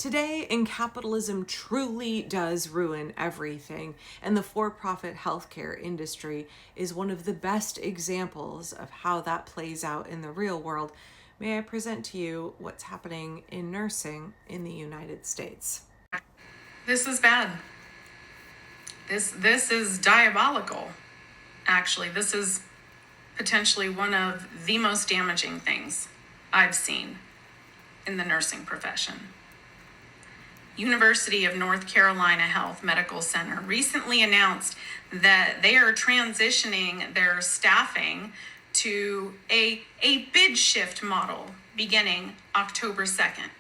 Today in capitalism truly does ruin everything, and the for-profit healthcare industry is one of the best examples of how that plays out in the real world. May I present to you what's happening in nursing in the United States? This is bad. This is diabolical. Actually, this is potentially one of the most damaging things I've seen in the nursing profession. University of North Carolina Health Medical Center recently announced that they are transitioning their staffing to a bid shift model beginning October 2nd.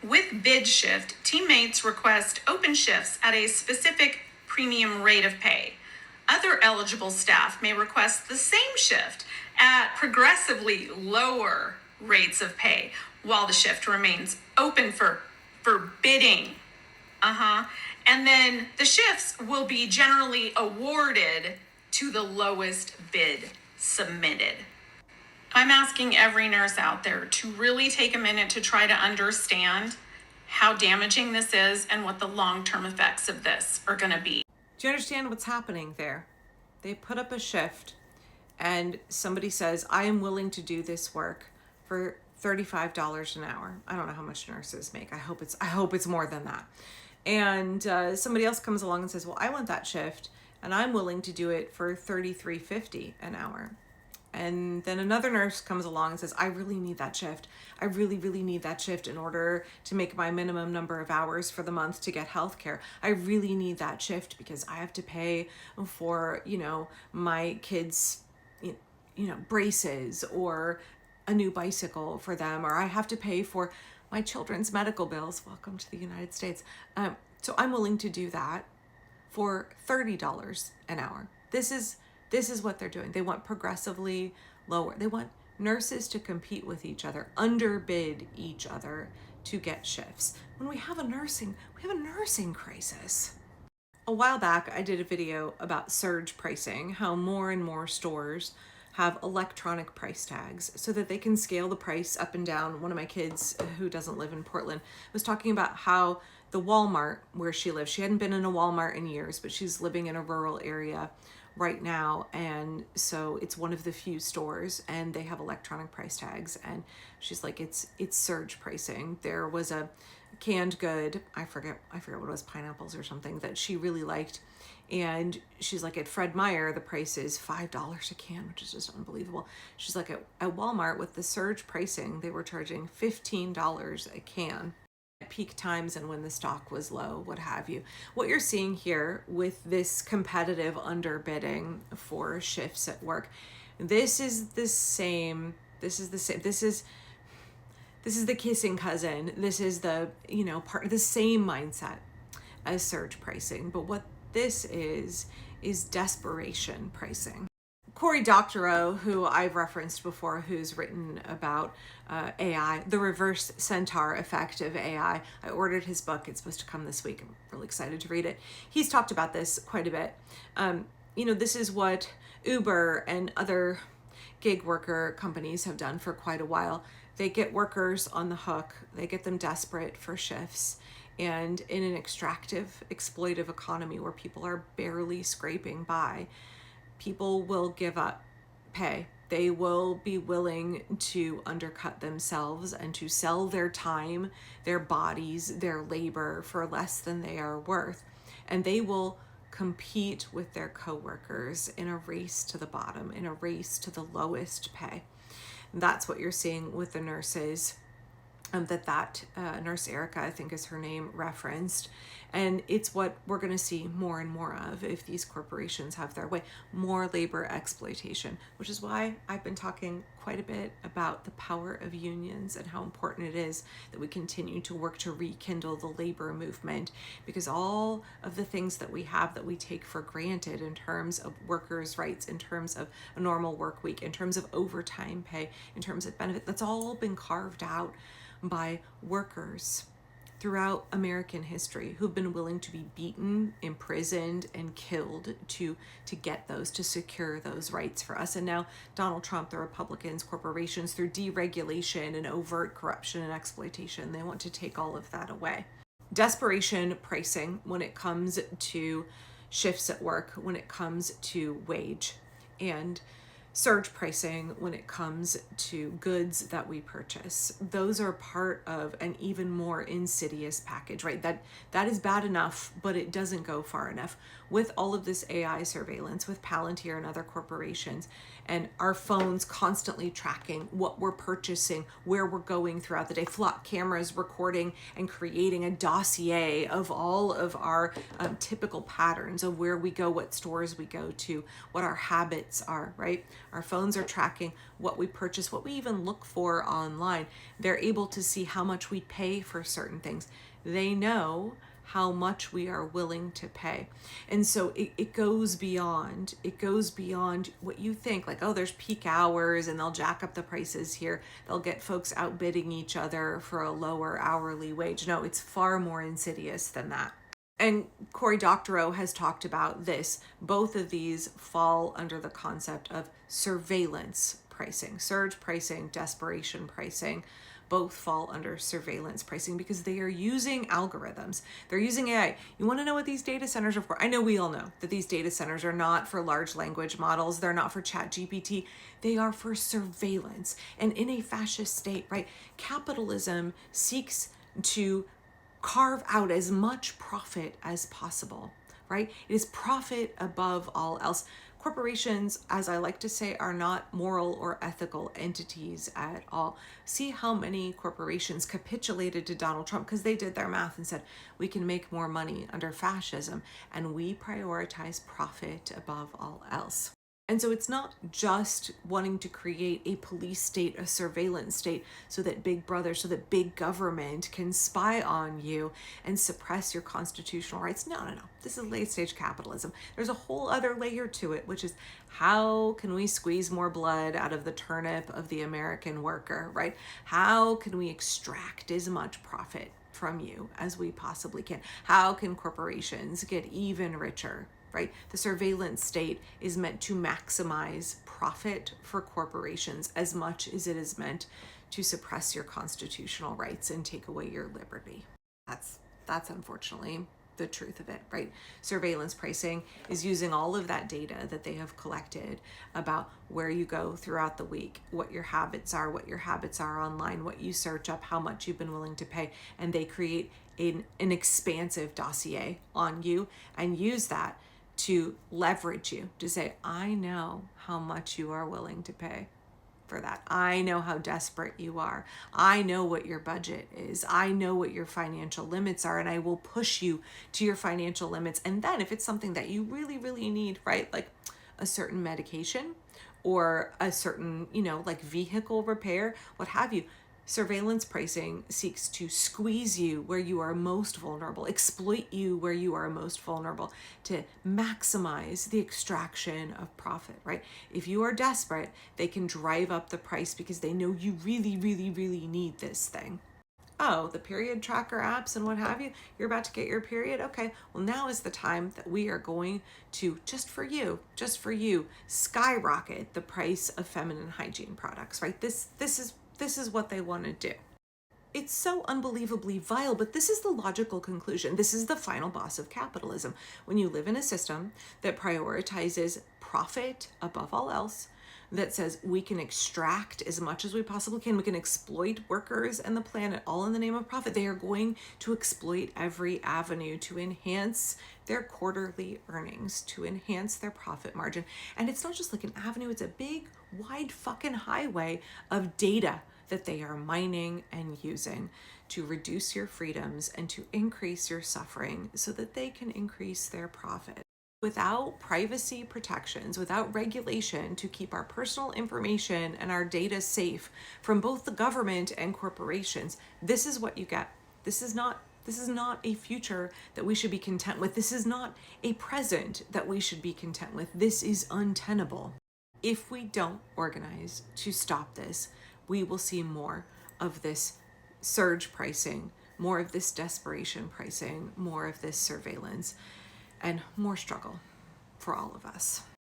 With bid shift, teammates request open shifts at a specific premium rate of pay. Other eligible staff may request the same shift at progressively lower rates of pay while the shift remains open for bidding. And then the shifts will be generally awarded to the lowest bid submitted. I'm asking every nurse out there to really take a minute to try to understand how damaging this is and what the long-term effects of this are going to be. Do you understand what's happening there? They put up a shift and somebody says, I am willing to do this work for $35 an hour. I don't know how much nurses make. I hope it's more than that. And somebody else comes along and says, well, I want that shift and I'm willing to do it for $33.50 an hour. And then another nurse comes along and says, I really need that shift. I really, really need that shift in order to make my minimum number of hours for the month to get healthcare. I really need that shift because I have to pay for, my kids, braces or a new bicycle for them, or I have to pay for my children's medical bills. Welcome to the United States. So I'm willing to do that for $30 an hour. This is what they're doing. They want progressively lower. They want nurses to compete with each other, underbid each other to get shifts. When we have a nursing crisis. A while back, I did a video about surge pricing, how more and more stores have electronic price tags so that they can scale the price up and down. One of my kids who doesn't live in Portland was talking about how the Walmart where she lives, she hadn't been in a Walmart in years, but she's living in a rural area right now, and so it's one of the few stores and they have electronic price tags, and she's like, it's surge pricing. There was a canned good, I forget what it was, pineapples or something, that she really liked, and she's like, at Fred Meyer the price is $5 a can, which is just unbelievable. She's like, at Walmart with the surge pricing they were charging $15 a can at peak times and when the stock was low, what have you. What you're seeing here with this competitive underbidding for shifts at work, this is the kissing cousin. This is the, part of the same mindset as surge pricing. But what this is desperation pricing. Corydoctorownd, who I've referenced before, who's written about AI, the reverse centaur effect of AI. I ordered his book. It's supposed to come this week. I'm really excited to read it. He's talked about this quite a bit. This is what Uber and other gig worker companies have done for quite a while. They get workers on the hook. They get them desperate for shifts. And in an extractive, exploitive economy where people are barely scraping by, people will give up pay. They will be willing to undercut themselves and to sell their time, their bodies, their labor for less than they are worth. And they will compete with their coworkers in a race to the bottom, in a race to the lowest pay. That's what you're seeing with the nurses that nurse Erica, I think is her name, referenced. And it's what we're going to see more and more of if these corporations have their way. More labor exploitation, which is why I've been talking quite a bit about the power of unions and how important it is that we continue to work to rekindle the labor movement, because all of the things that we have that we take for granted in terms of workers' rights, in terms of a normal work week, in terms of overtime pay, in terms of benefit, that's all been carved out by workers throughout American history who've been willing to be beaten, imprisoned, and killed to get those, to secure those rights for us. And now Donald Trump, the Republicans, corporations, through deregulation and overt corruption and exploitation, they want to take all of that away. Desperation pricing when it comes to shifts at work, when it comes to wage, and surge pricing when it comes to goods that we purchase. Those are part of an even more insidious package, right? That is bad enough, but it doesn't go far enough. With all of this AI surveillance, with Palantir and other corporations, and our phones constantly tracking what we're purchasing, where we're going throughout the day, flock cameras recording and creating a dossier of all of our typical patterns of where we go, what stores we go to, what our habits are, right? Our phones are tracking what we purchase, what we even look for online. They're able to see how much we pay for certain things. They know how much we are willing to pay. And so it goes beyond what you think, like, oh, there's peak hours and they'll jack up the prices here. They'll get folks outbidding each other for a lower hourly wage. No, it's far more insidious than that. And Cory Doctorow has talked about this. Both of these fall under the concept of surveillance pricing. Surge pricing, desperation pricing, both fall under surveillance pricing because they are using algorithms. They're using AI. You want to know what these data centers are for? I know we all know that these data centers are not for large language models. They're not for ChatGPT. They are for surveillance. And in a fascist state, right? Capitalism seeks to carve out as much profit as possible, right? It is profit above all else. Corporations, as I like to say, are not moral or ethical entities at all. See how many corporations capitulated to Donald Trump because they did their math and said, we can make more money under fascism, and we prioritize profit above all else. And so it's not just wanting to create a police state, a surveillance state, so that big brother, so that big government can spy on you and suppress your constitutional rights. No. This is late stage capitalism. There's a whole other layer to it, which is how can we squeeze more blood out of the turnip of the American worker, right? How can we extract as much profit from you as we possibly can? How can corporations get even richer? Right? The surveillance state is meant to maximize profit for corporations as much as it is meant to suppress your constitutional rights and take away your liberty. That's unfortunately the truth of it, right? Surveillance pricing is using all of that data that they have collected about where you go throughout the week, what your habits are online, what you search up, how much you've been willing to pay, and they create an expansive dossier on you and use that to leverage you, to say, I know how much you are willing to pay for that. I know how desperate you are. I know what your budget is. I know what your financial limits are, and I will push you to your financial limits. And then if it's something that you really, really need, right, like a certain medication or a certain, like vehicle repair, what have you, surveillance pricing seeks to squeeze you where you are most vulnerable, exploit you where you are most vulnerable, to maximize the extraction of profit, right? If you are desperate, they can drive up the price because they know you really, really, really need this thing. Oh, the period tracker apps and what have you, you're about to get your period? Okay, well, now is the time that we are going to, just for you, skyrocket the price of feminine hygiene products, right? This is what they want to do. It's so unbelievably vile, but this is the logical conclusion. This is the final boss of capitalism. When you live in a system that prioritizes profit above all else, that says we can extract as much as we possibly can, we can exploit workers and the planet all in the name of profit, they are going to exploit every avenue to enhance their quarterly earnings, to enhance their profit margin. And it's not just like an avenue, it's a big, wide fucking highway of data that they are mining and using to reduce your freedoms and to increase your suffering so that they can increase their profit. Without privacy protections, without regulation to keep our personal information and our data safe from both the government and corporations, this is what you get. This is not a future that we should be content with. This is not a present that we should be content with. This is untenable. If we don't organize to stop this, we will see more of this surge pricing, more of this desperation pricing, more of this surveillance, and more struggle for all of us.